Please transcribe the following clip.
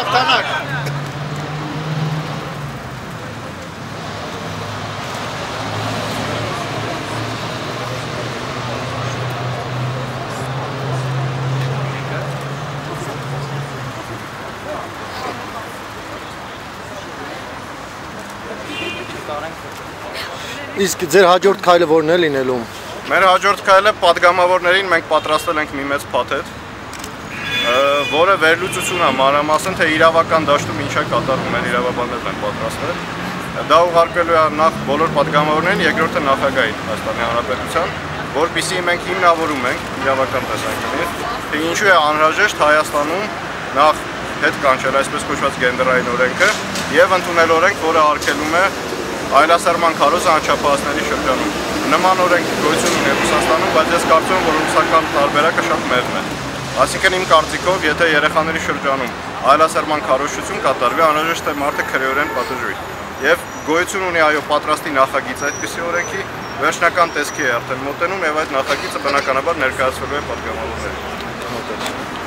հաղթանակ։ Իսկ ձեր հաջորդ քայլը որն է լինելու։ Մեր հաջորդ քայլը պատգամավորներին մենք պատրաստել ենք մի մեծ փաթեթ, որը վերլուծություն է մանրամասն, թե իրավական դաշտում ինչ է կատարվում, մեր իրավաբաններն են պատրաստել։ Դա ուղարկելու է նախ բոլոր պատգամավորներին, երկրորդը նախագահին Հայաստանի Հանրապետության, որպեսզի մենք հիմնավորում ենք իրավական տեսանկյունից, թե ինչու է անհրաժեշտ Հայաստանում նախ հետ կանչել այսպես կոչված գենդերային օրենքը եւ ընդունել օրենք, որը արգելում է այլասերման քարոզը անչափահասների շրջանում։ Նման օրենք գոյություն ունի Ռուսաստանում, բայց ես կարծում եմ, որ ռուսական տարբերակը շատ մեղմ է։ Այսինքն իմ կարծիքով, եթե երեխաների շրջանում այլասերման քարոզություն կատարվի, անհրաժեշտ է մարդը քրեորեն պատժվի։ Եվ գոյություն ունի այո պատրաստի նախագիծ այդպիսի օրենքի, վերջնական տեսքի է արդեն մոտենում եւ այդ նախագիծը բնականաբար ներկայացվելու է պատգամավորներին։